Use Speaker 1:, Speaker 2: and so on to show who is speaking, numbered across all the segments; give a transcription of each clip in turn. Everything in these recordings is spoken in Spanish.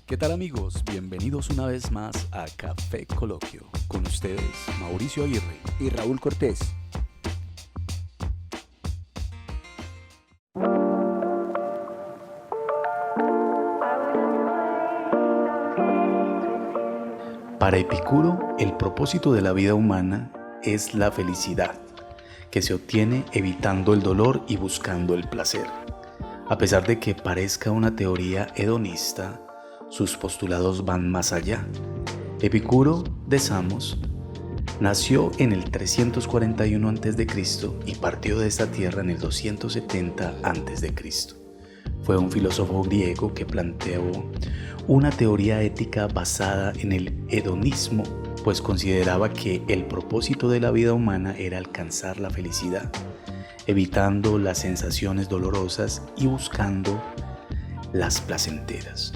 Speaker 1: ¿Qué tal amigos? Bienvenidos una vez más a Café Coloquio. Con ustedes, Mauricio Aguirre
Speaker 2: y Raúl Cortés.
Speaker 1: Para Epicuro, el propósito de la vida humana es la felicidad, que se obtiene evitando el dolor y buscando el placer. A pesar de que parezca una teoría hedonista, sus postulados van más allá. Epicuro de Samos nació en el 341 a.C. y partió de esta tierra en el 270 a.C. Fue un filósofo griego que planteó una teoría ética basada en el hedonismo, pues consideraba que el propósito de la vida humana era alcanzar la felicidad, evitando las sensaciones dolorosas y buscando las placenteras.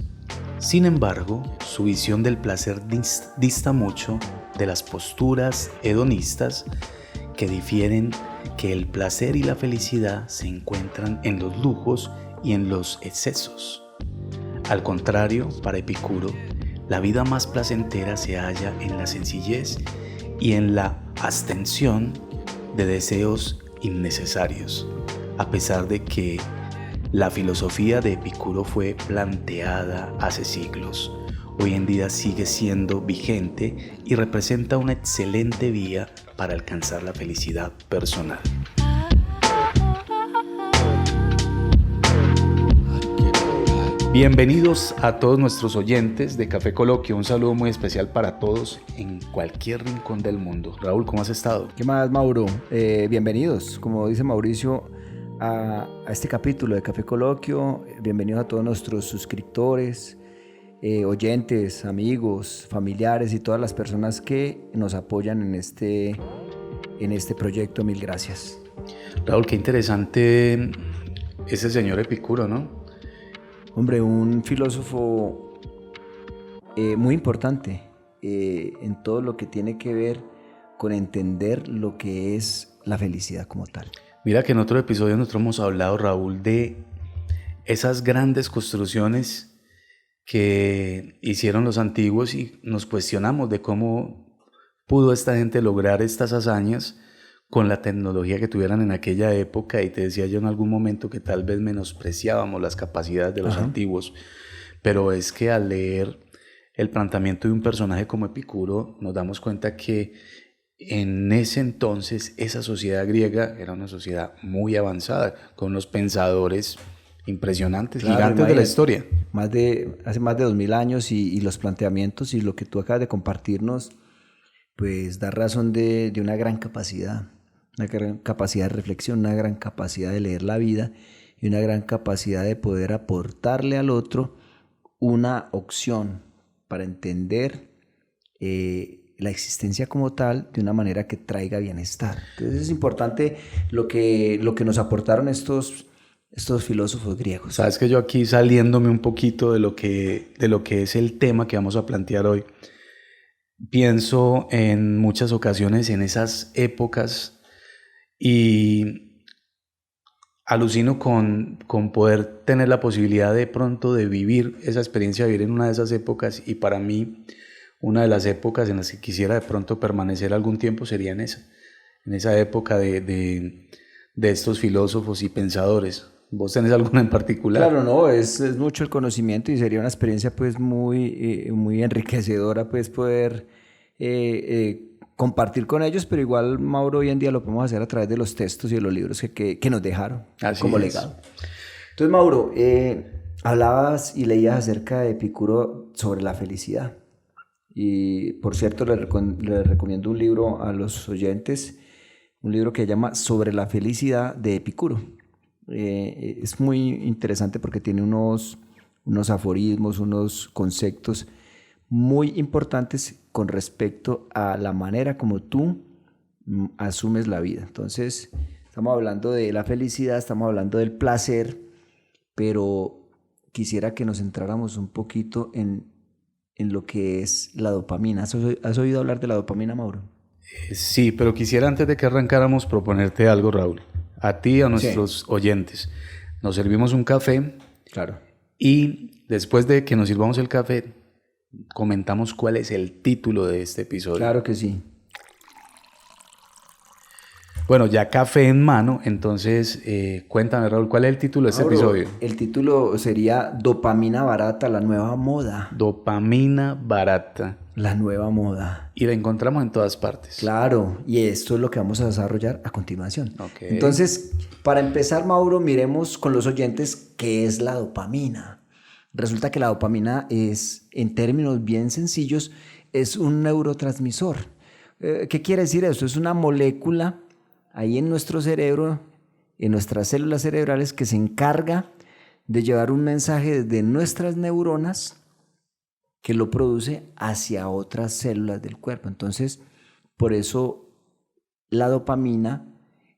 Speaker 1: Sin embargo, su visión del placer dista mucho de las posturas hedonistas que difieren que el placer y la felicidad se encuentran en los lujos y en los excesos. Al contrario, para Epicuro, la vida más placentera se halla en la sencillez y en la abstención de deseos innecesarios, a pesar de que la filosofía de Epicuro fue planteada hace siglos. Hoy en día sigue siendo vigente y representa una excelente vía para alcanzar la felicidad personal. Bienvenidos a todos nuestros oyentes de Café Coloquio. Un saludo muy especial para todos en cualquier rincón del mundo. Raúl, ¿cómo has estado?
Speaker 2: ¿Qué más, Mauro? Bienvenidos, como dice Mauricio, a este capítulo de Café Coloquio. Bienvenidos a todos nuestros suscriptores, oyentes, amigos, familiares y todas las personas que nos apoyan en este proyecto. Mil gracias.
Speaker 1: Raúl, qué interesante ese señor Epicuro, ¿no?
Speaker 2: Hombre, un filósofo muy importante en todo lo que tiene que ver con entender lo que es la felicidad como tal.
Speaker 1: Mira que en otro episodio nosotros hemos hablado, Raúl, de esas grandes construcciones que hicieron los antiguos y nos cuestionamos de cómo pudo esta gente lograr estas hazañas con la tecnología que tuvieran en aquella época, y te decía yo en algún momento que tal vez menospreciábamos las capacidades de los antiguos, pero es que al leer el planteamiento de un personaje como Epicuro nos damos cuenta que en ese entonces esa sociedad griega era una sociedad muy avanzada, con unos pensadores impresionantes, claro, gigantes de la historia.
Speaker 2: Hace más de 2000 años y los planteamientos y lo que tú acabas de compartirnos, pues da razón de una gran capacidad de reflexión, una gran capacidad de leer la vida y una gran capacidad de poder aportarle al otro una opción para entender la existencia como tal de una manera que traiga bienestar. Entonces es importante lo que nos aportaron estos filósofos griegos.
Speaker 1: Sabes que yo aquí, saliéndome un poquito de lo que es el tema que vamos a plantear hoy, pienso en muchas ocasiones en esas épocas y alucino con poder tener la posibilidad de pronto de vivir esa experiencia, de vivir en una de esas épocas, y para mí una de las épocas en las que quisiera de pronto permanecer algún tiempo sería en esa época de estos filósofos y pensadores. ¿Vos tenés alguna en particular?
Speaker 2: Claro, no, es mucho el conocimiento y sería una experiencia pues muy enriquecedora pues poder compartir con ellos, pero igual, Mauro, hoy en día lo podemos hacer a través de los textos y de los libros que nos dejaron como legado. Entonces, Mauro, hablabas y leías acerca de Epicuro sobre la felicidad. Y por cierto, le recomiendo un libro a los oyentes, un libro que se llama Sobre la felicidad de Epicuro. Es muy interesante porque tiene unos aforismos, unos conceptos muy importantes con respecto a la manera como tú asumes la vida. Entonces, estamos hablando de la felicidad, estamos hablando del placer, pero quisiera que nos centráramos un poquito en lo que es la dopamina. ¿Has oído hablar de la dopamina, Mauro?
Speaker 1: Sí, pero quisiera, antes de que arrancáramos, proponerte algo, Raúl. A ti y a nuestros oyentes. Nos servimos un café.
Speaker 2: Claro.
Speaker 1: Y después de que nos sirvamos el café, comentamos cuál es el título de este episodio.
Speaker 2: Claro que sí.
Speaker 1: Bueno, ya café en mano, entonces cuéntame, Raúl, ¿cuál es el título de este episodio?
Speaker 2: El título sería Dopamina barata, la nueva moda.
Speaker 1: Dopamina barata.
Speaker 2: La nueva moda.
Speaker 1: Y la encontramos en todas partes.
Speaker 2: Claro, y esto es lo que vamos a desarrollar a continuación.
Speaker 1: Okay.
Speaker 2: Entonces, para empezar, Mauro, miremos con los oyentes qué es la dopamina. Resulta que la dopamina es, en términos bien sencillos, es un neurotransmisor. ¿Qué quiere decir esto? Es una molécula ahí en nuestro cerebro, en nuestras células cerebrales, que se encarga de llevar un mensaje desde nuestras neuronas que lo produce hacia otras células del cuerpo. Entonces, por eso la dopamina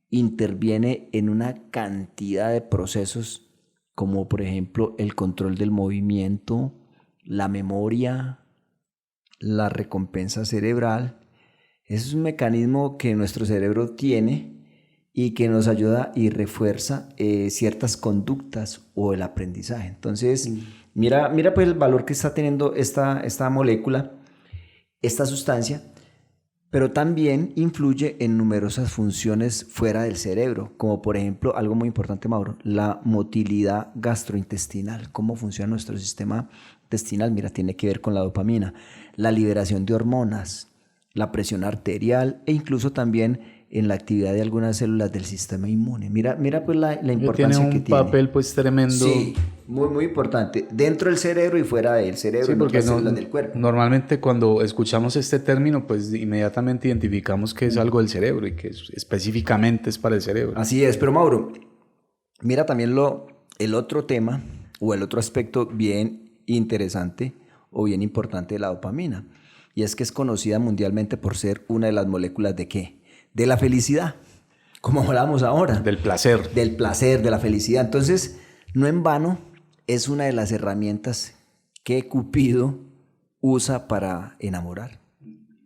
Speaker 2: interviene en una cantidad de procesos, como por ejemplo el control del movimiento, la memoria, la recompensa cerebral. Es un mecanismo que nuestro cerebro tiene y que nos ayuda y refuerza ciertas conductas o el aprendizaje. Entonces, mira pues el valor que está teniendo esta molécula, esta sustancia, pero también influye en numerosas funciones fuera del cerebro, como por ejemplo, algo muy importante, Mauro, la motilidad gastrointestinal. ¿Cómo funciona nuestro sistema intestinal? Mira, tiene que ver con la dopamina, la liberación de hormonas, la presión arterial e incluso también en la actividad de algunas células del sistema inmune. Mira pues la importancia que tiene.
Speaker 1: Tiene un papel pues tremendo.
Speaker 2: Sí, muy, muy importante. Dentro del cerebro y fuera del cerebro, en otras células del cuerpo.
Speaker 1: Normalmente cuando escuchamos este término, pues inmediatamente identificamos que es algo del cerebro y que específicamente es para el cerebro.
Speaker 2: Así es, pero Mauro, mira también el otro tema o el otro aspecto bien interesante o bien importante de la dopamina. Y es que es conocida mundialmente por ser una de las moléculas ¿de qué? De la felicidad, como hablamos ahora.
Speaker 1: Del placer.
Speaker 2: Del placer, de la felicidad. Entonces, no en vano, es una de las herramientas que Cupido usa para enamorar.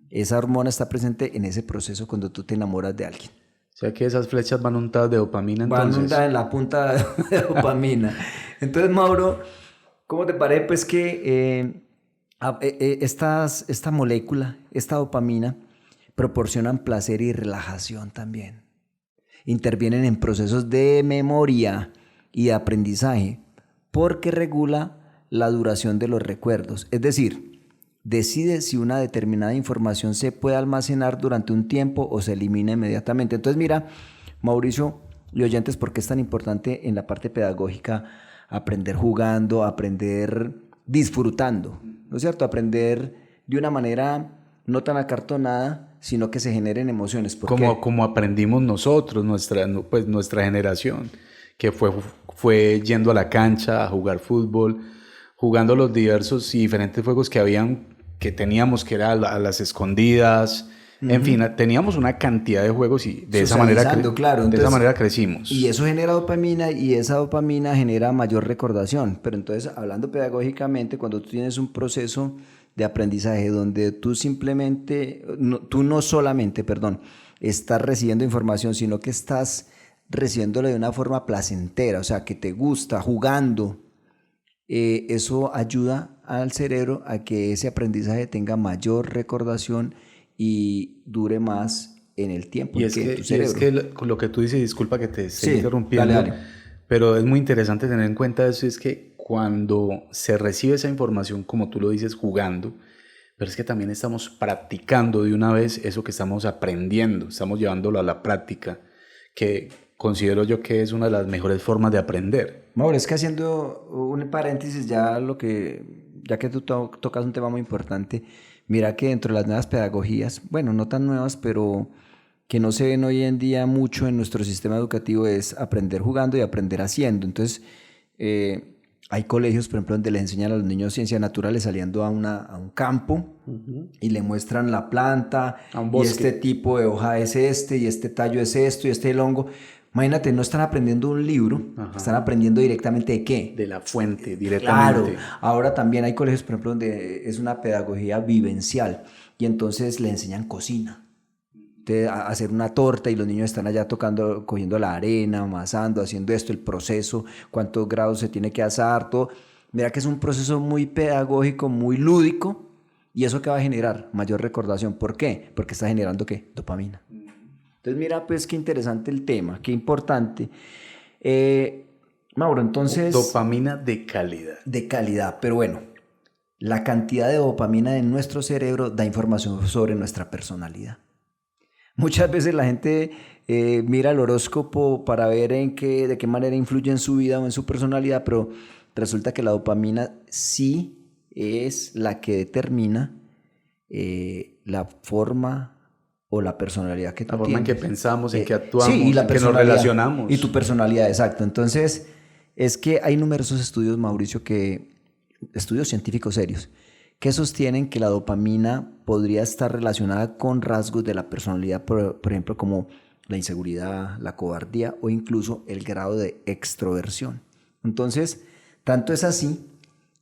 Speaker 2: Esa hormona está presente en ese proceso cuando tú te enamoras de alguien.
Speaker 1: O sea que esas flechas van untadas de dopamina entonces.
Speaker 2: Van untadas en la punta de dopamina. Entonces, Mauro, ¿cómo te parece pues que esta molécula, esta dopamina, proporcionan placer y relajación también? Intervienen en procesos de memoria y de aprendizaje porque regula la duración de los recuerdos. Es decir, decide si una determinada información se puede almacenar durante un tiempo o se elimina inmediatamente. Entonces mira, Mauricio y oyentes, ¿por qué es tan importante en la parte pedagógica aprender jugando, aprender disfrutando? ¿No es cierto? Aprender de una manera no tan acartonada, sino que se generen emociones.
Speaker 1: Como aprendimos nosotros, nuestra generación, que fue yendo a la cancha a jugar fútbol, jugando los diversos y diferentes juegos que teníamos, que era a las escondidas. Uh-huh. En fin, teníamos una cantidad de juegos y de esa manera crecimos.
Speaker 2: Y eso genera dopamina y esa dopamina genera mayor recordación. Pero entonces, hablando pedagógicamente, cuando tú tienes un proceso de aprendizaje donde tú no solamente estás recibiendo información, sino que estás recibiéndola de una forma placentera, o sea, que te gusta, jugando, eso ayuda al cerebro a que ese aprendizaje tenga mayor recordación y dure más en el tiempo.
Speaker 1: Y es que lo que tú dices, disculpa que te esté interrumpiendo,
Speaker 2: dale.
Speaker 1: Pero es muy interesante tener en cuenta eso, es que cuando se recibe esa información, como tú lo dices, jugando, pero es que también estamos practicando de una vez eso que estamos aprendiendo, estamos llevándolo a la práctica, que considero yo que es una de las mejores formas de aprender.
Speaker 2: Mauro, es que haciendo un paréntesis, ya que tú tocas un tema muy importante, mira que dentro de las nuevas pedagogías, bueno, no tan nuevas, pero que no se ven hoy en día mucho en nuestro sistema educativo, es aprender jugando y aprender haciendo. Entonces, hay colegios, por ejemplo, donde les enseñan a los niños ciencias naturales saliendo a un campo, uh-huh, y le muestran la planta, y este tipo de hoja es y este tallo es esto, y el hongo. Imagínate, no están aprendiendo un libro, ajá, están aprendiendo directamente ¿de qué?
Speaker 1: De la fuente, directamente.
Speaker 2: Claro, ahora también hay colegios, por ejemplo, donde es una pedagogía vivencial, y entonces le enseñan cocina. A hacer una torta y los niños están allá cogiendo la arena, amasando, haciendo esto, el proceso, cuántos grados se tiene que asar, todo. Mira que es un proceso muy pedagógico, muy lúdico, y eso que va a generar mayor recordación. ¿Por qué? Porque está generando ¿qué? Dopamina. Entonces mira pues qué interesante el tema, qué importante. Mauro, entonces...
Speaker 1: Dopamina de calidad.
Speaker 2: De calidad, pero bueno, la cantidad de dopamina en nuestro cerebro da información sobre nuestra personalidad. Muchas veces la gente mira el horóscopo para ver de qué manera influye en su vida o en su personalidad, pero resulta que la dopamina sí es la que determina la forma o la personalidad que tú tienes.
Speaker 1: La forma en que pensamos, en que actuamos,
Speaker 2: sí, y la
Speaker 1: en que nos relacionamos.
Speaker 2: Y tu personalidad, exacto. Entonces, es que hay numerosos estudios, Mauricio, estudios científicos serios, que sostienen que la dopamina podría estar relacionada con rasgos de la personalidad, por ejemplo, como la inseguridad, la cobardía o incluso el grado de extroversión. Entonces, tanto es así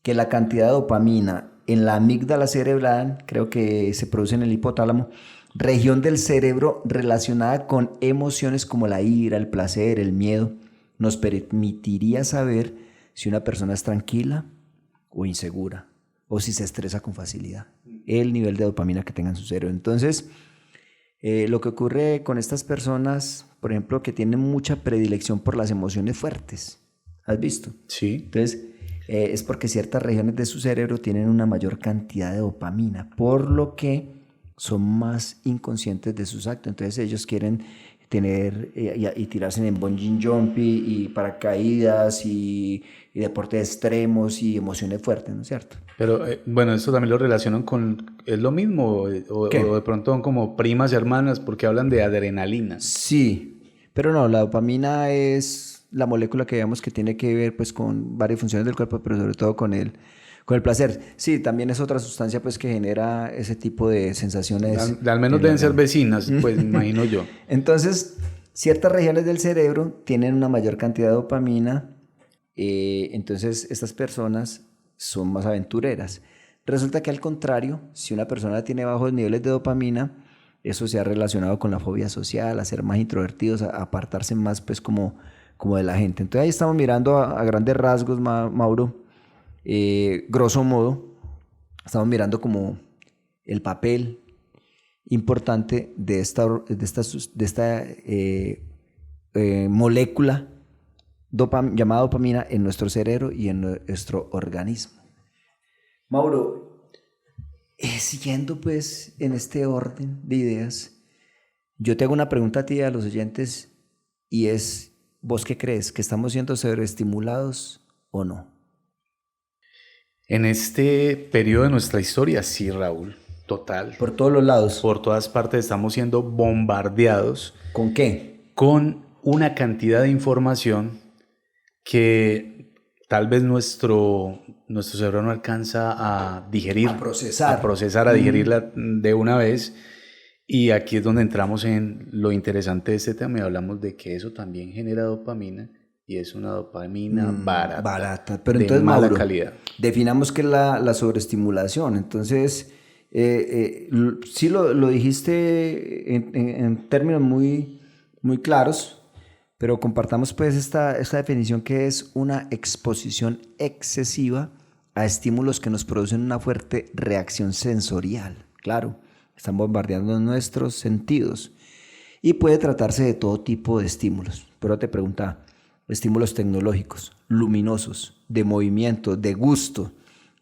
Speaker 2: que la cantidad de dopamina en la amígdala cerebral, creo que se produce en el hipotálamo, región del cerebro relacionada con emociones como la ira, el placer, el miedo, nos permitiría saber si una persona es tranquila o insegura, o si se estresa con facilidad, el nivel de dopamina que tenga en su cerebro. Entonces, lo que ocurre con estas personas, por ejemplo, que tienen mucha predilección por las emociones fuertes, ¿has visto?
Speaker 1: Sí.
Speaker 2: Entonces, es porque ciertas regiones de su cerebro tienen una mayor cantidad de dopamina, por lo que son más inconscientes de sus actos. Entonces, ellos quieren tener y tirarse en bungee jump y paracaídas y deportes extremos y emociones fuertes, ¿no es cierto?
Speaker 1: Pero bueno, esto también lo relacionan con, ¿es lo mismo? O de pronto son como primas y hermanas porque hablan de adrenalina.
Speaker 2: Sí, pero no, la dopamina es la molécula que digamos que tiene que ver pues con varias funciones del cuerpo, pero sobre todo con el placer. Sí, también es otra sustancia pues que genera ese tipo de sensaciones.
Speaker 1: Al menos deben ser vecinas, pues imagino yo.
Speaker 2: Entonces, ciertas regiones del cerebro tienen una mayor cantidad de dopamina, entonces estas personas son más aventureras. Resulta que al contrario, si una persona tiene bajos niveles de dopamina, eso se ha relacionado con la fobia social, a ser más introvertidos, a apartarse más pues como de la gente. Entonces ahí estamos mirando a grandes rasgos, Mauro, grosso modo, estamos mirando como el papel importante de esta molécula llamada dopamina en nuestro cerebro y en nuestro organismo. Mauro, siguiendo pues en este orden de ideas, yo te hago una pregunta a ti y a los oyentes, y es, ¿vos qué crees? ¿Que estamos siendo sobreestimulados o no?
Speaker 1: En este periodo de nuestra historia, sí, Raúl, total.
Speaker 2: Por todos los lados.
Speaker 1: Por todas partes estamos siendo bombardeados.
Speaker 2: ¿Con qué?
Speaker 1: Con una cantidad de información que tal vez nuestro cerebro no alcanza a digerir.
Speaker 2: A procesar.
Speaker 1: A digerirla de una vez. Y aquí es donde entramos en lo interesante de este tema y hablamos de que eso también genera dopamina. Y es una dopamina barata,
Speaker 2: pero
Speaker 1: de
Speaker 2: entonces,
Speaker 1: mala
Speaker 2: Mauro,
Speaker 1: calidad.
Speaker 2: Definamos qué es la sobreestimulación. Entonces, sí lo dijiste en términos muy, muy claros, pero compartamos pues esta definición, que es una exposición excesiva a estímulos que nos producen una fuerte reacción sensorial. Claro, están bombardeando nuestros sentidos y puede tratarse de todo tipo de estímulos. Pero te preguntaba, estímulos tecnológicos, luminosos, de movimiento, de gusto.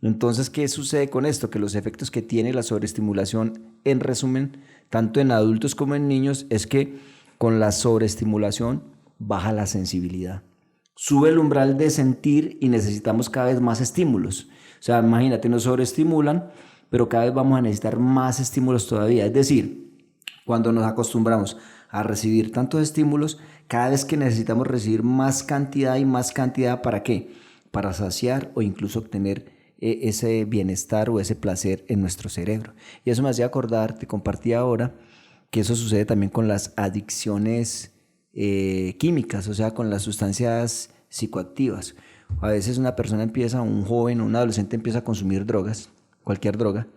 Speaker 2: Entonces, ¿qué sucede con esto? Que los efectos que tiene la sobreestimulación, en resumen, tanto en adultos como en niños, es que con la sobreestimulación baja la sensibilidad. Sube el umbral de sentir y necesitamos cada vez más estímulos. O sea, imagínate, nos sobreestimulan, pero cada vez vamos a necesitar más estímulos todavía. Es decir, cuando nos acostumbramos a recibir tantos estímulos, cada vez que necesitamos recibir más cantidad y más cantidad, ¿para qué? Para saciar o incluso obtener ese bienestar o ese placer en nuestro cerebro. Y eso me hacía acordar, te compartí ahora, que eso sucede también con las adicciones químicas, o sea, con las sustancias psicoactivas. A veces una persona empieza, un joven o un adolescente empieza a consumir drogas, cualquier droga,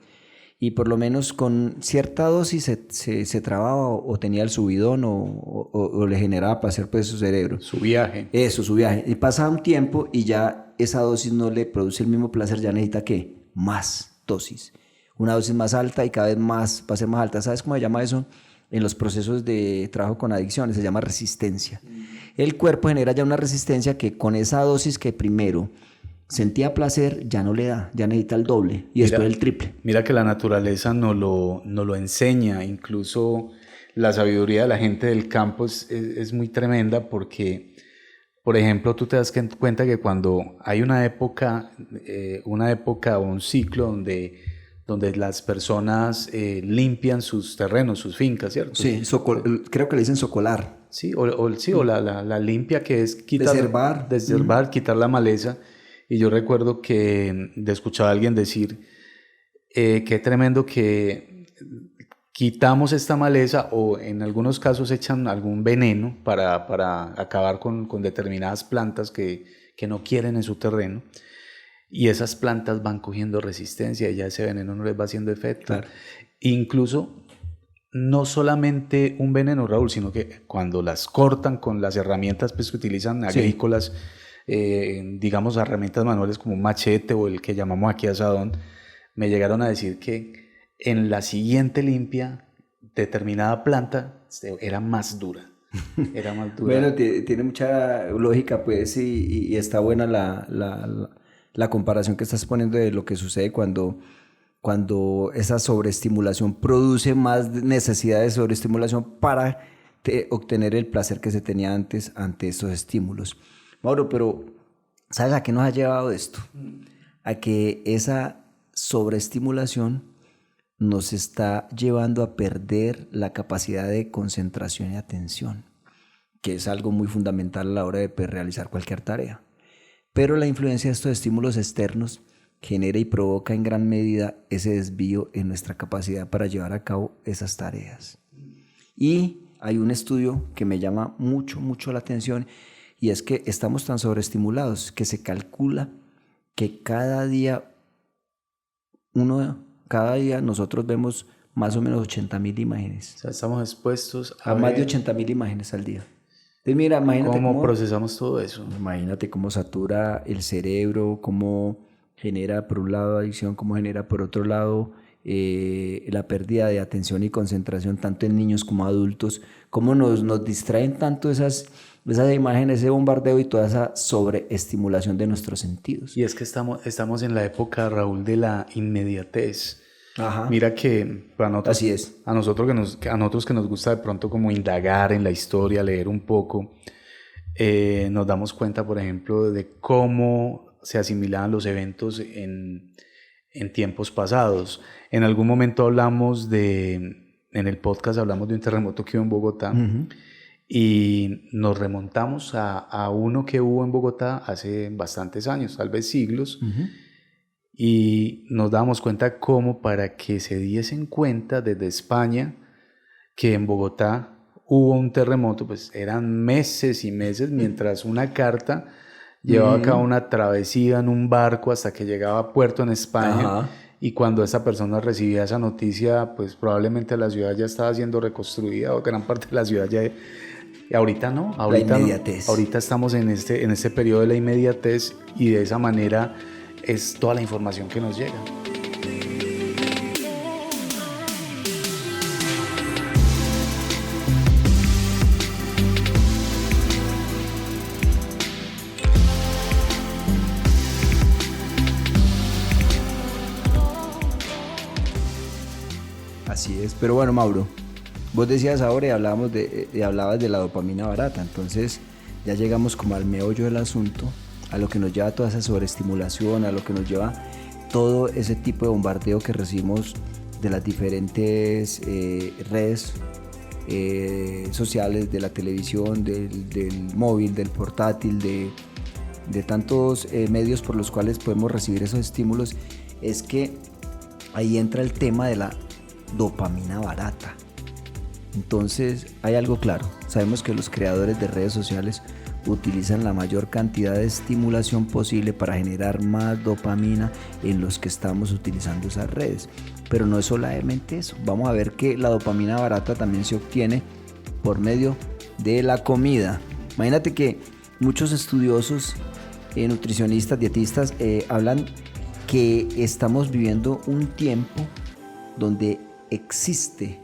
Speaker 2: y por lo menos con cierta dosis se trababa o tenía el subidón o le generaba placer pues su cerebro.
Speaker 1: Su viaje.
Speaker 2: Eso, su viaje. Y pasaba un tiempo y ya esa dosis no le produce el mismo placer, ya necesita ¿qué? Más dosis. Una dosis más alta y cada vez más va a ser más alta. ¿Sabes cómo se llama eso? En los procesos de trabajo con adicciones se llama resistencia. El cuerpo genera ya una resistencia que con esa dosis que primero sentía placer, ya no le da, ya necesita el doble y después el triple.
Speaker 1: Mira que la naturaleza nos lo enseña, incluso la sabiduría de la gente del campo es muy tremenda porque, por ejemplo, tú te das cuenta que cuando hay una época o un ciclo donde las personas limpian sus terrenos, sus fincas, ¿cierto?
Speaker 2: Sí, creo que le dicen socolar.
Speaker 1: Sí, o la limpia, que es
Speaker 2: desherbar,
Speaker 1: quitar la maleza. Y yo recuerdo que escuchaba a alguien decir, qué tremendo que quitamos esta maleza, o en algunos casos echan algún veneno para acabar con determinadas plantas que no quieren en su terreno. Y esas plantas van cogiendo resistencia y ya ese veneno no les va haciendo efecto.
Speaker 2: Claro.
Speaker 1: Incluso, no solamente un veneno, Raúl, sino que cuando las cortan con las herramientas pues, que utilizan agrícolas, digamos herramientas manuales como un machete o el que llamamos aquí asadón, me llegaron a decir que en la siguiente limpia determinada planta era más dura. Era más dura.
Speaker 2: Bueno, tiene mucha lógica pues y está buena la comparación que estás poniendo de lo que sucede cuando esa sobreestimulación produce más necesidad de sobreestimulación para obtener el placer que se tenía antes ante estos estímulos. Mauro, pero ¿sabes a qué nos ha llevado esto? A que esa sobreestimulación nos está llevando a perder la capacidad de concentración y atención, que es algo muy fundamental a la hora de realizar cualquier tarea. Pero la influencia de estos estímulos externos genera y provoca en gran medida ese desvío en nuestra capacidad para llevar a cabo esas tareas. Y hay un estudio que me llama mucho, mucho la atención, y es que estamos tan sobreestimulados que se calcula que cada día nosotros vemos más o menos 80,000 imágenes.
Speaker 1: O sea, estamos expuestos
Speaker 2: a más de 80,000 imágenes al día. Entonces, mira, imagínate
Speaker 1: cómo procesamos todo eso.
Speaker 2: Imagínate cómo satura el cerebro, cómo genera por un lado adicción, cómo genera por otro lado la pérdida de atención y concentración tanto en niños como adultos, cómo nos distraen tanto esas imágenes, ese bombardeo y toda esa sobreestimulación de nuestros sentidos.
Speaker 1: Y es que estamos en la época, Raúl, de la inmediatez.
Speaker 2: Ajá.
Speaker 1: Mira que para nosotros,
Speaker 2: así es.
Speaker 1: A nosotros que nos gusta de pronto como indagar en la historia, leer un poco, nos damos cuenta, por ejemplo, de cómo se asimilaban los eventos en tiempos pasados. En algún momento en el podcast hablamos de un terremoto que hubo en Bogotá. Uh-huh. Y nos remontamos a uno que hubo en Bogotá hace bastantes años, tal vez siglos, uh-huh. Y nos damos cuenta cómo, para que se diesen cuenta desde España que en Bogotá hubo un terremoto, pues eran meses y meses, mientras una carta llevaba a cabo una travesía en un barco hasta que llegaba a puerto en España. Uh-huh. Y cuando esa persona recibía esa noticia, pues probablemente la ciudad ya estaba siendo reconstruida, o gran parte de la ciudad ya... Y ahorita no, ahorita estamos en este periodo de la inmediatez, y de esa manera es toda la información que nos llega.
Speaker 2: Así es, pero bueno, Mauro, vos decías ahora y hablabas de la dopamina barata, entonces ya llegamos como al meollo del asunto, a lo que nos lleva toda esa sobreestimulación, a lo que nos lleva todo ese tipo de bombardeo que recibimos de las diferentes redes sociales, de la televisión, del móvil, del portátil, de tantos medios por los cuales podemos recibir esos estímulos. Es que ahí entra el tema de la dopamina barata. Entonces hay algo claro, sabemos que los creadores de redes sociales utilizan la mayor cantidad de estimulación posible para generar más dopamina en los que estamos utilizando esas redes. Pero no es solamente eso. Vamos a ver que la dopamina barata también se obtiene por medio de la comida. Imagínate que muchos estudiosos, nutricionistas, dietistas, hablan que estamos viviendo un tiempo donde existe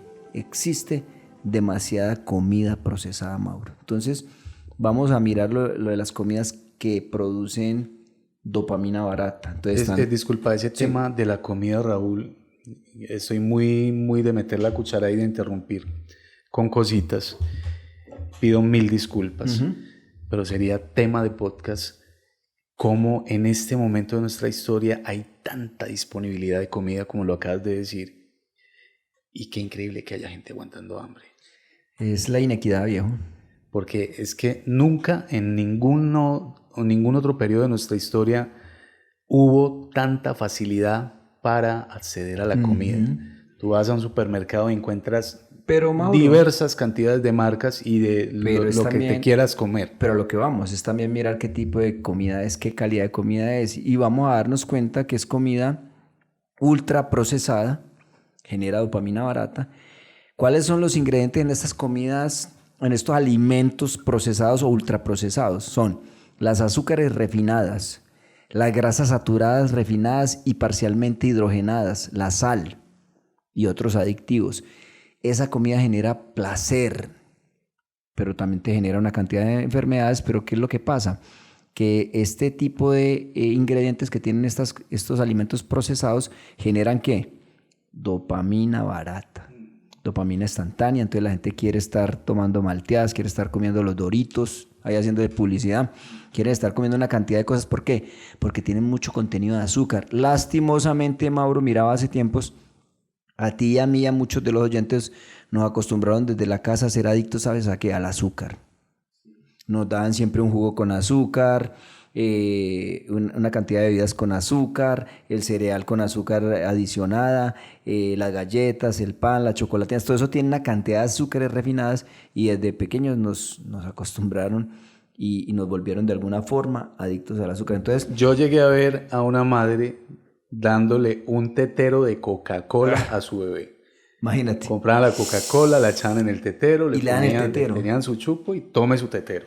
Speaker 2: demasiada comida procesada, Mauro. Entonces, vamos a mirar lo de las comidas que producen dopamina barata. Entonces,
Speaker 1: disculpa, ese tema de la comida, Raúl, estoy muy de meter la cuchara y de interrumpir con cositas. Pido 1000 disculpas, pero sería tema de podcast cómo en este momento de nuestra historia hay tanta disponibilidad de comida como lo acabas de decir, y qué increíble que haya gente aguantando hambre.
Speaker 2: Es la inequidad, viejo.
Speaker 1: Porque es que nunca en ningún otro periodo de nuestra historia hubo tanta facilidad para acceder a la comida. Tú vas a un supermercado y encuentras diversas cantidades de marcas y de lo que te quieras comer.
Speaker 2: Pero lo que vamos es también mirar qué tipo de comida es, qué calidad de comida es. Y vamos a darnos cuenta que es comida ultra procesada, genera dopamina barata. ¿Cuáles son los ingredientes en estas comidas, en estos alimentos procesados o ultraprocesados? Son las azúcares refinadas, las grasas saturadas refinadas y parcialmente hidrogenadas, la sal y otros adictivos. Esa comida genera placer, pero también te genera una cantidad de enfermedades. Pero ¿qué es lo que pasa? Que este tipo de ingredientes que tienen estos alimentos procesados generan ¿qué? Dopamina barata, dopamina instantánea. Entonces la gente quiere estar tomando malteadas, quiere estar comiendo los Doritos, ahí haciendo de publicidad, quiere estar comiendo una cantidad de cosas. ¿Por qué? Porque tienen mucho contenido de azúcar. Lastimosamente, Mauro, miraba hace tiempos, a ti y a mí, a muchos de los oyentes, nos acostumbraron desde la casa a ser adictos, ¿sabes a qué? Al azúcar. Nos daban siempre un jugo con azúcar, una cantidad de bebidas con azúcar, el cereal con azúcar adicionada, las galletas, el pan, las chocolatinas, todo eso tiene una cantidad de azúcares refinadas y desde pequeños nos acostumbraron y nos volvieron de alguna forma adictos al azúcar. Entonces,
Speaker 1: yo llegué a ver a una madre dándole un tetero de Coca-Cola a su bebé.
Speaker 2: Imagínate.
Speaker 1: Compraban la Coca-Cola, la echaban en el tetero, le
Speaker 2: tetero.
Speaker 1: tenían su chupo y tome su tetero.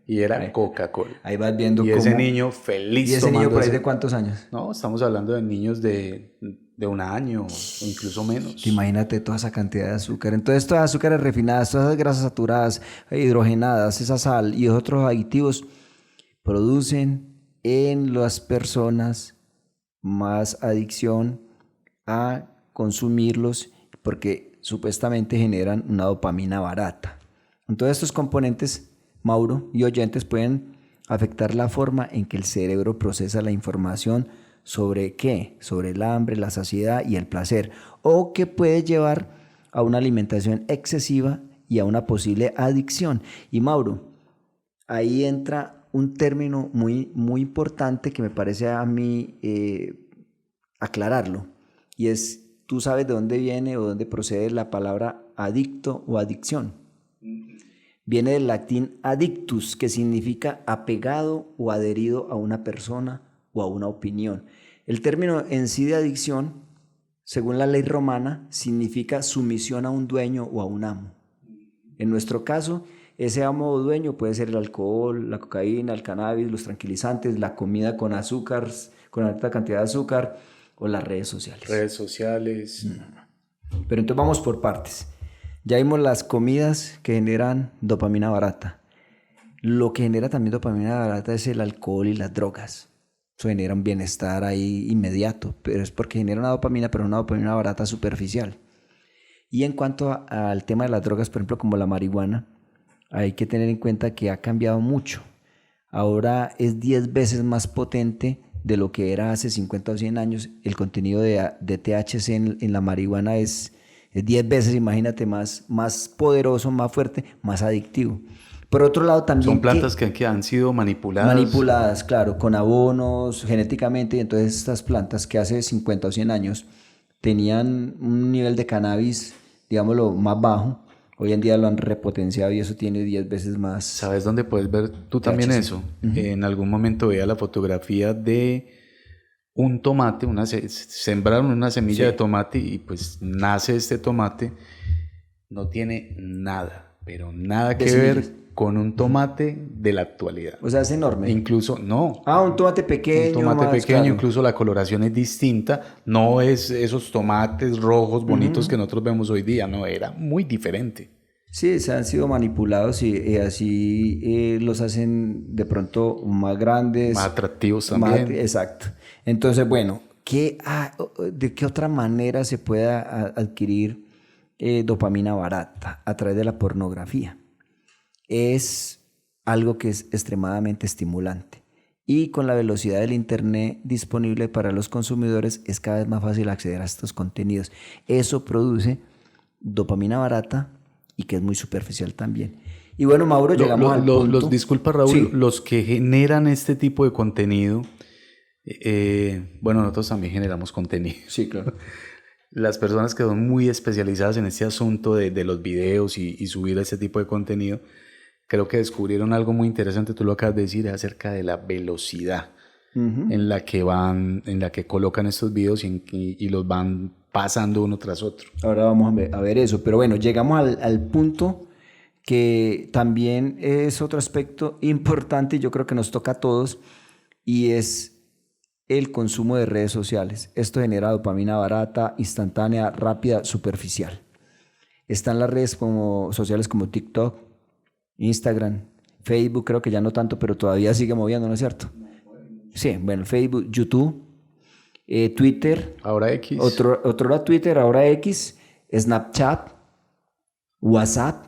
Speaker 1: Y era Coca-Cola.
Speaker 2: Ahí vas viendo
Speaker 1: y cómo... ese niño feliz.
Speaker 2: ¿Y ese niño por ahí de cuántos años?
Speaker 1: No, estamos hablando de niños de 1 año o incluso menos.
Speaker 2: Imagínate toda esa cantidad de azúcar. Entonces, todas las azúcares refinadas, todas esas grasas saturadas, hidrogenadas, esa sal y otros aditivos producen en las personas más adicción a consumirlos porque supuestamente generan una dopamina barata. Entonces, estos componentes, Mauro y oyentes, pueden afectar la forma en que el cerebro procesa la información sobre ¿qué? Sobre el hambre, la saciedad y el placer, o que puede llevar a una alimentación excesiva y a una posible adicción. Y Mauro, ahí entra un término muy importante que me parece a mí aclararlo, y es, ¿tú sabes de dónde viene o dónde procede la palabra adicto o adicción? Viene del latín addictus, que significa apegado o adherido a una persona o a una opinión. El término en sí de adicción, según la ley romana, significa sumisión a un dueño o a un amo. En nuestro caso, ese amo o dueño puede ser el alcohol, la cocaína, el cannabis, los tranquilizantes, la comida con azúcar, con alta cantidad de azúcar, o las redes sociales.
Speaker 1: Redes sociales.
Speaker 2: Pero entonces vamos por partes. Ya vimos las comidas que generan dopamina barata. Lo que genera también dopamina barata es el alcohol y las drogas. Eso genera un bienestar ahí inmediato, pero es porque genera una dopamina, pero una dopamina barata superficial. Y en cuanto al tema de las drogas, por ejemplo, como la marihuana, hay que tener en cuenta que ha cambiado mucho. Ahora es 10 veces más potente de lo que era hace 50 o 100 años. El contenido de THC en la marihuana es 10 veces, imagínate, más poderoso, más fuerte, más adictivo. Por otro lado también...
Speaker 1: Son plantas que han sido manipuladas.
Speaker 2: Manipuladas, claro, con abonos, genéticamente. Y entonces estas plantas que hace 50 o 100 años tenían un nivel de cannabis, digámoslo, más bajo, Hoy en día lo han repotenciado y eso tiene 10 veces más.
Speaker 1: ¿Sabes dónde puedes ver tú también eso? En algún momento veía la fotografía de un tomate, sembraron una semilla de tomate y pues nace este tomate. No tiene nada, pero nada que ver con un tomate de la actualidad.
Speaker 2: O sea, es enorme.
Speaker 1: Incluso, no.
Speaker 2: Un tomate pequeño.
Speaker 1: Un tomate pequeño, claro. Incluso la coloración es distinta. No es esos tomates rojos bonitos que nosotros vemos hoy día, no, era muy diferente.
Speaker 2: Sí, se han sido manipulados y así los hacen de pronto más grandes.
Speaker 1: Más atractivos también.
Speaker 2: Exacto. Entonces, bueno, ¿de qué otra manera se puede adquirir dopamina barata? A través de la pornografía. Es algo que es extremadamente estimulante. Y con la velocidad del internet disponible para los consumidores es cada vez más fácil acceder a estos contenidos. Eso produce dopamina barata y que es muy superficial también. Y bueno, Mauro, llegamos al punto.
Speaker 1: Disculpa, Raúl, los que generan este tipo de contenido, bueno, nosotros también generamos contenido.
Speaker 2: Sí, claro.
Speaker 1: Las personas que son muy especializadas en este asunto de los videos y subir ese tipo de contenido, creo que descubrieron algo muy interesante, tú lo acabas de decir, acerca de la velocidad en la que colocan estos videos y los van pasando uno tras otro.
Speaker 2: Ahora vamos a ver eso, pero bueno, llegamos al punto que también es otro aspecto importante y yo creo que nos toca a todos, y es el consumo de redes sociales. Esto genera dopamina barata, instantánea, rápida, superficial. Están las redes sociales como TikTok, Instagram, Facebook, creo que ya no tanto, pero todavía sigue moviendo, ¿no es cierto? Sí, bueno, Facebook, YouTube, Twitter.
Speaker 1: Ahora X.
Speaker 2: Otro era Twitter, ahora X, Snapchat, WhatsApp.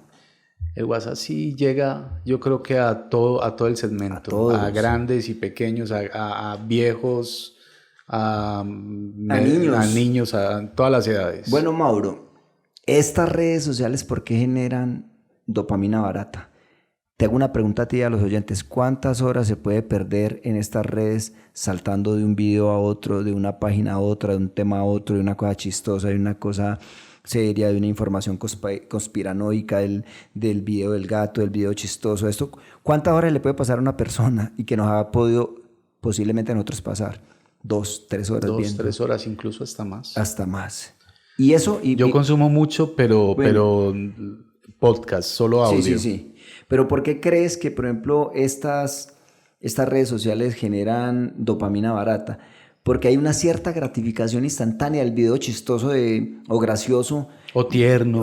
Speaker 1: El WhatsApp sí llega, yo creo que a todo el segmento, a grandes y pequeños, a viejos, a niños, a todas las edades.
Speaker 2: Bueno, Mauro, estas redes sociales, ¿por qué generan dopamina barata? Te hago una pregunta a ti y a los oyentes. ¿Cuántas horas se puede perder en estas redes saltando de un video a otro, de una página a otra, de un tema a otro, de una cosa chistosa, de una cosa seria, de una información conspiranoica, del video del gato, del video chistoso? Esto, ¿cuántas horas le puede pasar a una persona y que nos ha podido posiblemente a nosotros pasar? 2, 3 horas viendo.
Speaker 1: 2, 3 horas, incluso hasta más.
Speaker 2: Hasta más. Y eso...
Speaker 1: Yo consumo mucho, pero podcast, solo audio.
Speaker 2: Sí. Pero ¿por qué crees que, por ejemplo, estas redes sociales generan dopamina barata? Porque hay una cierta gratificación instantánea del video chistoso o gracioso.
Speaker 1: O tierno.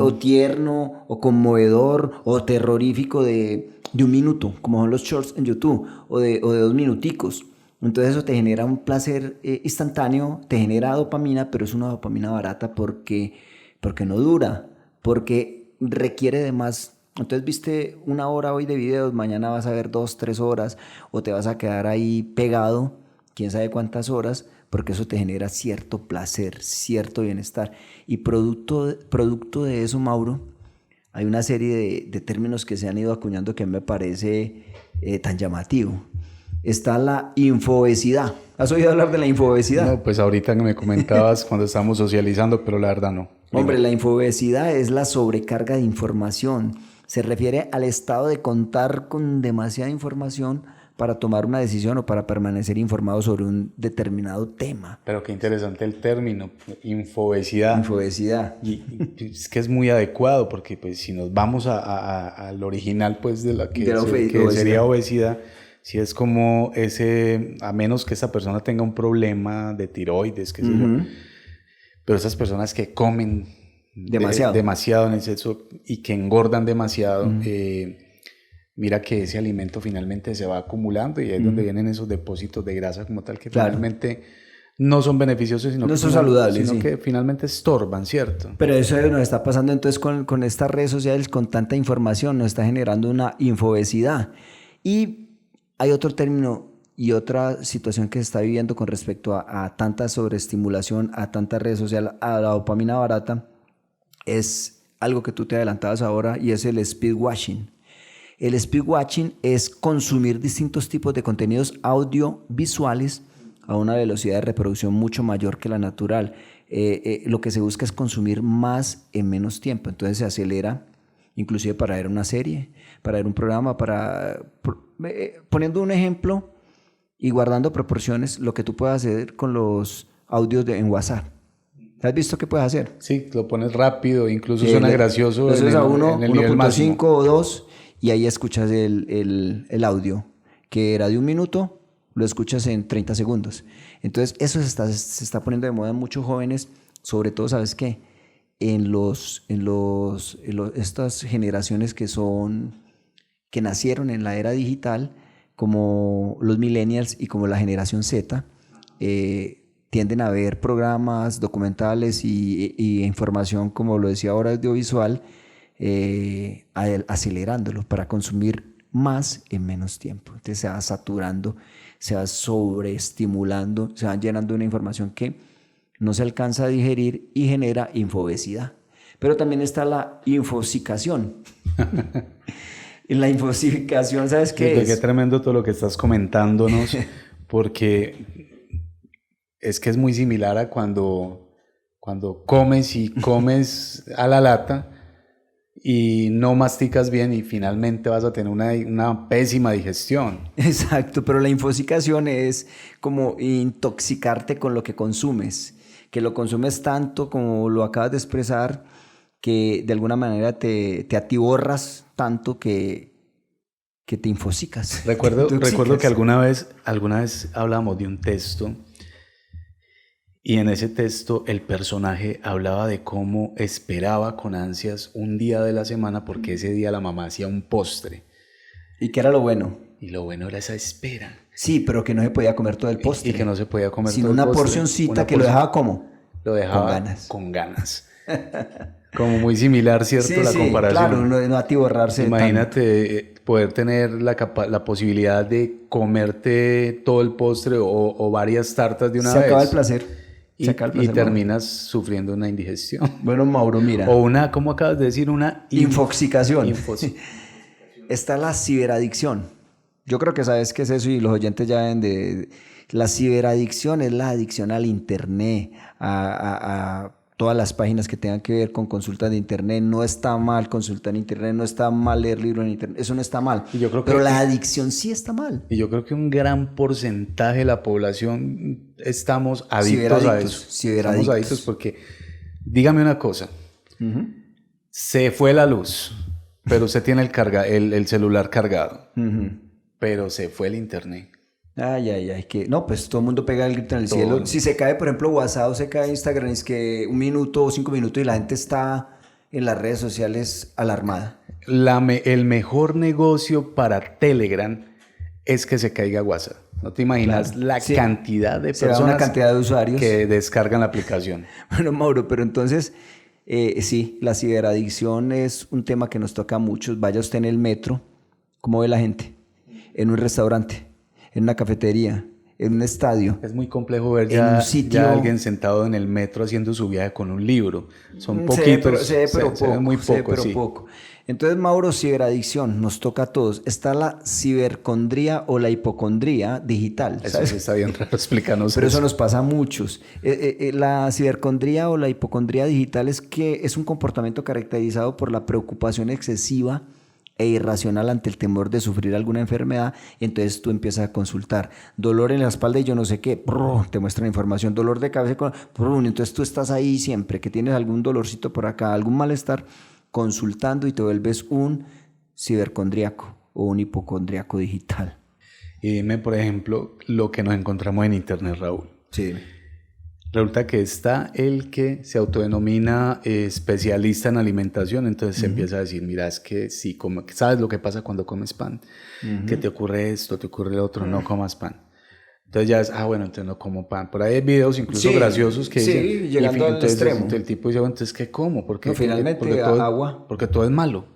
Speaker 2: O conmovedor, o terrorífico de un minuto, como son los shorts en YouTube, o de 2 minuticos. Entonces eso te genera un placer instantáneo, te genera dopamina, pero es una dopamina barata porque no dura, porque requiere de más. Entonces viste 1 hora hoy de videos, mañana vas a ver 2, 3 horas, o te vas a quedar ahí pegado, quién sabe cuántas horas, porque eso te genera cierto placer, cierto bienestar. Y producto de eso, Mauro, hay una serie de términos que se han ido acuñando que a mí me parece tan llamativo. Está la infobesidad. ¿Has oído hablar de la infobesidad?
Speaker 1: No, pues ahorita que me comentabas cuando estábamos socializando, pero la verdad no.
Speaker 2: Hombre, la infobesidad es la sobrecarga de información. Se refiere al estado de contar con demasiada información para tomar una decisión o para permanecer informado sobre un determinado tema.
Speaker 1: Pero qué interesante el término, infobesidad.
Speaker 2: Infobesidad.
Speaker 1: Y es que es muy adecuado porque pues, si nos vamos al original pues, de la que sería obesidad, si es como a menos que esa persona tenga un problema de tiroides, qué sé yo, pero esas personas que comen demasiado en exceso y que engordan demasiado, mira que ese alimento finalmente se va acumulando y ahí es donde vienen esos depósitos de grasa como tal que finalmente no son beneficiosos, sino
Speaker 2: no son saludables,
Speaker 1: sino que finalmente estorban, ¿cierto?
Speaker 2: Pero eso nos está pasando entonces con estas redes sociales, con tanta información, nos está generando una infobesidad. Y hay otro término y otra situación que se está viviendo con respecto a tanta sobreestimulación, a tanta red social, a la dopamina barata, es algo que tú te adelantabas ahora y es el speedwatching. El speedwatching es consumir distintos tipos de contenidos audiovisuales a una velocidad de reproducción mucho mayor que la natural. Lo que se busca es consumir más en menos tiempo, entonces se acelera inclusive para ver una serie, para ver un programa, poniendo un ejemplo y guardando proporciones, lo que tú puedes hacer con los audios en WhatsApp. ¿Has visto qué puedes hacer?
Speaker 1: Sí, lo pones rápido, incluso suena gracioso.
Speaker 2: Lo subes a
Speaker 1: 1.5
Speaker 2: o 2 y ahí escuchas el audio, que era de 1 minuto, lo escuchas en 30 segundos. Entonces eso se está poniendo de moda en muchos jóvenes, sobre todo, ¿sabes qué? En estas generaciones que nacieron en la era digital, como los millennials y como la generación Z, tienden a ver programas, documentales y información, como lo decía ahora, audiovisual, acelerándolo para consumir más en menos tiempo. Entonces se va saturando, se va sobreestimulando, se va llenando de una información que no se alcanza a digerir y genera infobesidad. Pero también está la infosicación. En la infosificación, ¿sabes qué es?
Speaker 1: Qué tremendo todo lo que estás comentándonos, porque es que es muy similar a cuando comes y comes a la lata y no masticas bien y finalmente vas a tener una pésima digestión.
Speaker 2: Exacto, pero la infosicación es como intoxicarte con lo que consumes, que lo consumes tanto como lo acabas de expresar, que de alguna manera te atiborras tanto que te infosicas.
Speaker 1: Recuerdo que alguna vez hablamos de un texto y en ese texto el personaje hablaba de cómo esperaba con ansias un día de la semana porque ese día la mamá hacía un postre.
Speaker 2: ¿Y qué era lo bueno?
Speaker 1: Y lo bueno era esa espera.
Speaker 2: Sí, pero que no se podía comer todo el postre.
Speaker 1: Y que no se podía comer
Speaker 2: sino
Speaker 1: todo el postre.
Speaker 2: Una porcioncita que lo dejaba ¿cómo?
Speaker 1: Lo dejaba
Speaker 2: con ganas.
Speaker 1: Como muy similar, ¿cierto?
Speaker 2: Sí,
Speaker 1: la comparación.
Speaker 2: Claro, no atiborrarse.
Speaker 1: Imagínate poder tener la posibilidad de comerte todo el postre o varias tartas de una vez.
Speaker 2: Se acaba el placer.
Speaker 1: Y terminas sufriendo una indigestión.
Speaker 2: Bueno, Mauro, mira.
Speaker 1: O ¿cómo acabas de decir? Una
Speaker 2: infoxicación. Está la ciberadicción. Yo creo que sabes qué es eso y los oyentes ya ven de... La ciberadicción es la adicción al internet, a todas las páginas que tengan que ver con consultas de internet. No está mal consultar en internet, no está mal leer libros en internet, eso no está mal. Pero la adicción sí está mal.
Speaker 1: Y yo creo que un gran porcentaje de la población estamos adictos a eso. Estamos adictos porque, dígame una cosa, se fue la luz, pero usted tiene el celular cargado, pero se fue el internet.
Speaker 2: Ay, que no, pues todo el mundo pega el grito en el cielo. Si se cae, por ejemplo, WhatsApp o se cae Instagram, es que 1 minuto o 5 minutos y la gente está en las redes sociales alarmada.
Speaker 1: El mejor negocio para Telegram es que se caiga WhatsApp. No te imaginas la cantidad de personas,
Speaker 2: una cantidad de usuarios
Speaker 1: que descargan la aplicación.
Speaker 2: Bueno, Mauro, pero entonces, sí, la ciberadicción es un tema que nos toca a muchos. Vaya usted en el metro, ¿cómo ve la gente? En un restaurante, en una cafetería, en un estadio.
Speaker 1: Es muy complejo ver ya a alguien sentado en el metro haciendo su viaje con un libro. Son poquitos.
Speaker 2: Se ve muy poco. Entonces, Mauro, ciberadicción, nos toca a todos. Está la cibercondría o la hipocondría digital.
Speaker 1: ¿Sabes? Eso sí está bien raro, explícanos.
Speaker 2: Pero eso nos pasa a muchos. La cibercondría o la hipocondría digital es un comportamiento caracterizado por la preocupación excesiva e irracional ante el temor de sufrir alguna enfermedad. Entonces tú empiezas a consultar dolor en la espalda y yo no sé qué, te muestran información, dolor de cabeza, entonces tú estás ahí siempre que tienes algún dolorcito por acá, algún malestar, consultando y te vuelves un cibercondríaco o un hipocondríaco digital.
Speaker 1: Y dime, por ejemplo, lo que nos encontramos en internet, Raúl.
Speaker 2: Sí.
Speaker 1: Resulta que está el que se autodenomina especialista en alimentación, entonces se empieza a decir, mira, es que sí, ¿sabes lo que pasa cuando comes pan? Que te ocurre esto, te ocurre lo otro, no comas pan. Entonces ya es, bueno, entonces no como pan. Por ahí hay videos incluso graciosos que dicen...
Speaker 2: Sí, llegando al extremo.
Speaker 1: Entonces el tipo dice, bueno, entonces ¿qué como?
Speaker 2: Porque finalmente agua.
Speaker 1: Porque todo es malo.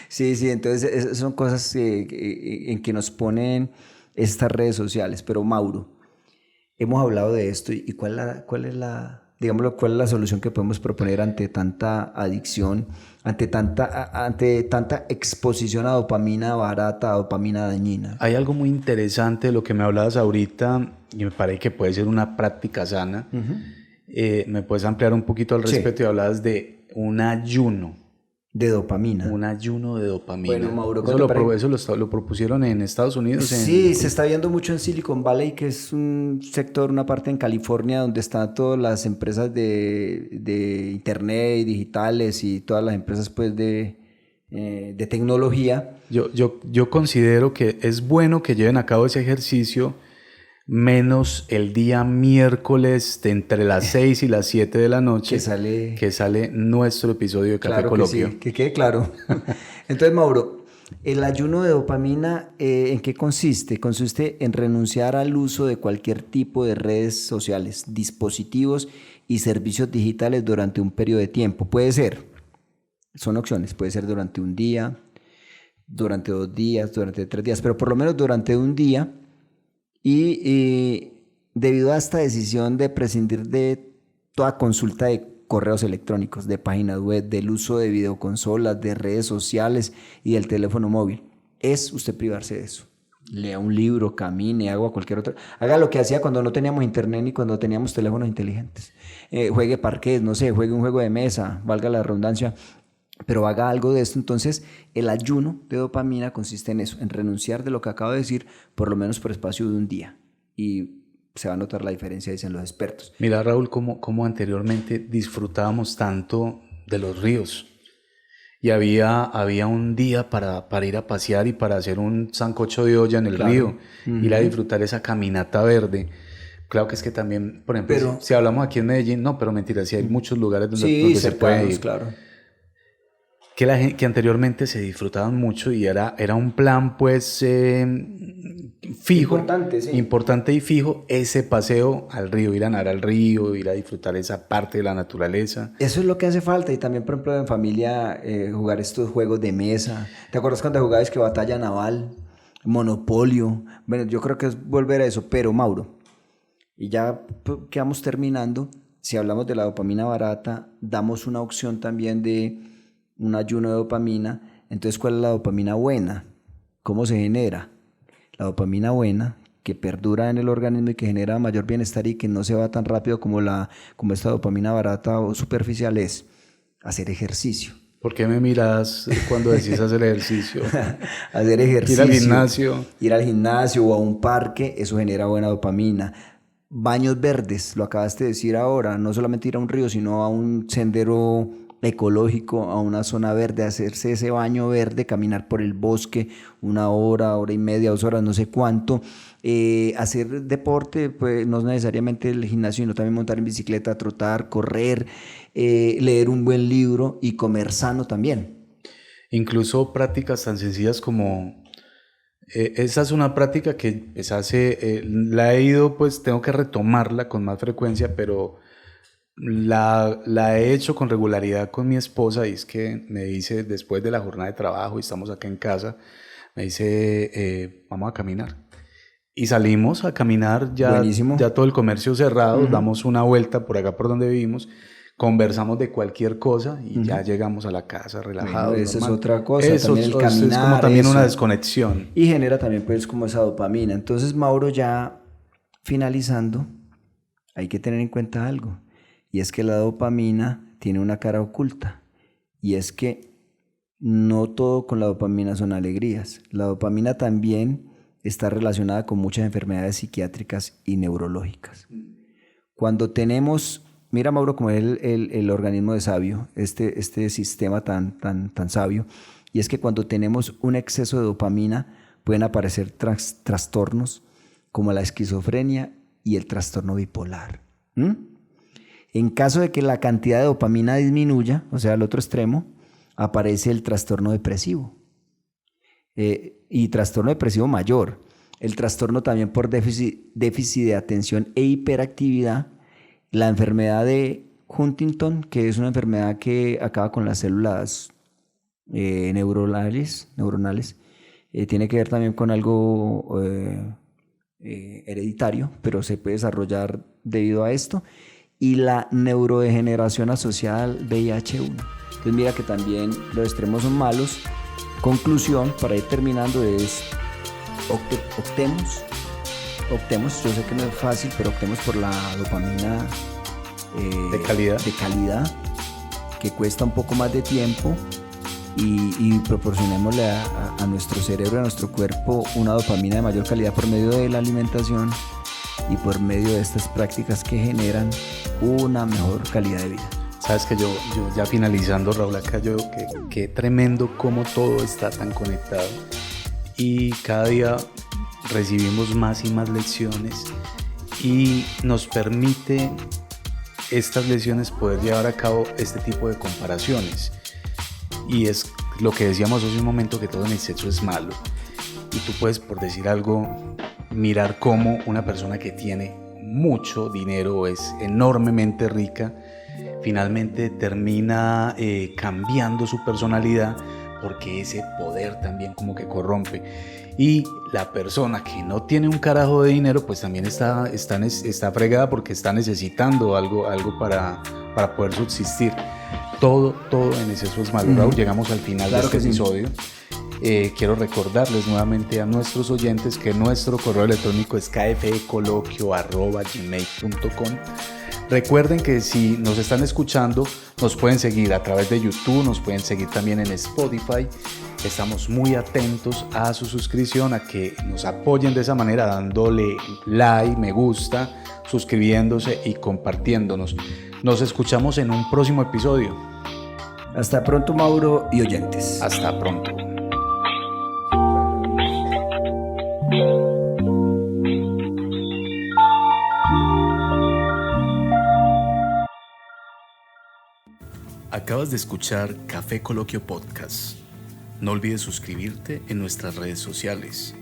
Speaker 2: Sí, entonces son cosas en que nos ponen estas redes sociales. Pero Mauro, hemos hablado de esto y ¿cuál es la solución que podemos proponer ante tanta adicción, ante tanta exposición a dopamina barata, a dopamina dañina?
Speaker 1: Hay algo muy interesante de lo que me hablabas ahorita y me parece que puede ser una práctica sana. ¿Me puedes ampliar un poquito al respecto? Y hablabas de un ayuno.
Speaker 2: de dopamina.
Speaker 1: Un ayuno de dopamina.
Speaker 2: Bueno, Mauro,
Speaker 1: eso lo propusieron en Estados Unidos.
Speaker 2: Sí, se está viendo mucho en Silicon Valley, que es un sector, una parte en California, donde están todas las empresas de internet, digitales y todas las empresas pues de tecnología.
Speaker 1: Yo considero que es bueno que lleven a cabo ese ejercicio, menos el día miércoles de entre las 6 y las 7 de la noche que sale nuestro episodio de Café Coloquio.
Speaker 2: Sí, que quede claro. Entonces, Mauro, el ayuno de dopamina, ¿en qué consiste? Consiste en renunciar al uso de cualquier tipo de redes sociales, dispositivos y servicios digitales durante un periodo de tiempo. Puede ser, son opciones, puede ser durante un día, durante 2 días, durante 3 días, pero por lo menos durante un día. Y debido a esta decisión de prescindir de toda consulta de correos electrónicos, de páginas web, del uso de videoconsolas, de redes sociales y del teléfono móvil, es usted privarse de eso. Lea un libro, camine, haga cualquier otro. Haga lo que hacía cuando no teníamos internet ni cuando teníamos teléfonos inteligentes. Juegue parqués, no sé, juegue un juego de mesa, valga la redundancia, pero haga algo de esto. Entonces, el ayuno de dopamina consiste en eso, en renunciar de lo que acabo de decir, por lo menos por espacio de un día. Y se va a notar la diferencia, dicen los expertos.
Speaker 1: Mira, Raúl, cómo anteriormente disfrutábamos tanto de los ríos. Y había un día para ir a pasear y para hacer un sancocho de olla en el río, ir a disfrutar esa caminata verde. Claro que es que también, por ejemplo, si hablamos aquí en Medellín, no, pero mentira, sí hay muchos lugares donde se puede ir.
Speaker 2: Claro.
Speaker 1: Que anteriormente se disfrutaban mucho y era un plan pues fijo, importante y fijo, ese paseo al río, ir a nadar al río, ir a disfrutar esa parte de la naturaleza.
Speaker 2: Eso es lo que hace falta. Y también, por ejemplo, en familia, jugar estos juegos de mesa. ¿Te acuerdas cuando jugabas que Batalla Naval, Monopolio? Bueno, yo creo que es volver a eso. Pero, Mauro, y ya quedamos terminando, si hablamos de la dopamina barata, damos una opción también de un ayuno de dopamina. Entonces, ¿cuál es la dopamina buena? ¿Cómo se genera? La dopamina buena, que perdura en el organismo y que genera mayor bienestar y que no se va tan rápido como esta dopamina barata o superficial, es hacer ejercicio.
Speaker 1: ¿Por qué me miras cuando decís hacer ejercicio?
Speaker 2: Hacer ejercicio.
Speaker 1: Ir al gimnasio
Speaker 2: o a un parque, eso genera buena dopamina. Baños verdes, lo acabaste de decir ahora, no solamente ir a un río, sino a un sendero ecológico, a una zona verde, hacerse ese baño verde, caminar por el bosque 1 hora, 1 hora y media, 2 horas, no sé cuánto, hacer deporte, pues no necesariamente el gimnasio, sino también montar en bicicleta, trotar, correr, leer un buen libro y comer sano también.
Speaker 1: Incluso prácticas tan sencillas como esa es una práctica que la he ido, pues tengo que retomarla con más frecuencia, pero la he hecho con regularidad con mi esposa. Y es que me dice, después de la jornada de trabajo y estamos acá en casa, me dice, vamos a caminar. Y salimos a caminar, ya todo el comercio cerrado, damos una vuelta por acá por donde vivimos, conversamos de cualquier cosa y ya llegamos a la casa relajados.
Speaker 2: Bueno, esa es otra cosa, también el caminar.
Speaker 1: Es como también una desconexión.
Speaker 2: Y genera también pues como esa dopamina. Entonces, Mauro, ya finalizando, hay que tener en cuenta algo. Y es que la dopamina tiene una cara oculta. Y es que no todo con la dopamina son alegrías. La dopamina también está relacionada con muchas enfermedades psiquiátricas y neurológicas. Cuando tenemos, mira Mauro, como es el organismo de sabio, este sistema tan sabio, y es que cuando tenemos un exceso de dopamina pueden aparecer trastornos como la esquizofrenia y el trastorno bipolar. En caso de que la cantidad de dopamina disminuya, o sea, al otro extremo, aparece el trastorno depresivo. Y trastorno depresivo mayor. El trastorno también por déficit de atención e hiperactividad. La enfermedad de Huntington, que es una enfermedad que acaba con las células neuronales. Tiene que ver también con algo hereditario, pero se puede desarrollar debido a esto. Y la neurodegeneración asociada al VIH-1. Entonces mira que también los extremos son malos. Conclusión, para ir terminando, es optemos, yo sé que no es fácil, pero optemos por la dopamina
Speaker 1: de calidad,
Speaker 2: que cuesta un poco más de tiempo, y proporcionémosle a nuestro cerebro, a nuestro cuerpo, una dopamina de mayor calidad por medio de la alimentación y por medio de estas prácticas que generan una mejor calidad de vida.
Speaker 1: Sabes que yo ya finalizando, Raúl, acá que tremendo cómo todo está tan conectado y cada día recibimos más y más lecciones y nos permite estas lecciones poder llevar a cabo este tipo de comparaciones. Y es lo que decíamos hace un momento, que todo en exceso es malo. Y tú puedes, por decir algo, mirar cómo una persona que tiene mucho dinero o es enormemente rica, finalmente termina cambiando su personalidad, porque ese poder también como que corrompe. Y la persona que no tiene un carajo de dinero, pues también está fregada porque está necesitando algo para poder subsistir. Todo en exceso es malo. Raúl, llegamos al final de este episodio. Quiero recordarles nuevamente a nuestros oyentes que nuestro correo electrónico es kfecoloquio@gmail.com. Recuerden que si nos están escuchando, nos pueden seguir a través de YouTube, nos pueden seguir también en Spotify. Estamos muy atentos a su suscripción, a que nos apoyen de esa manera, dándole like, me gusta, suscribiéndose y compartiéndonos. Nos escuchamos en un próximo episodio.
Speaker 2: Hasta pronto, Mauro y oyentes.
Speaker 1: Hasta pronto. Acabas de escuchar Café Coloquio Podcast. No olvides suscribirte en nuestras redes sociales.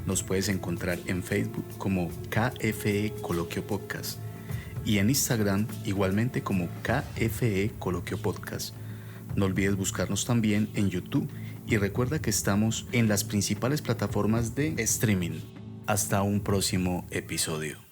Speaker 1: Nos puedes encontrar en Facebook como KFE Coloquio Podcast y en Instagram igualmente como KFE Coloquio Podcast. No olvides buscarnos también en YouTube y recuerda que estamos en las principales plataformas de streaming. Hasta un próximo episodio.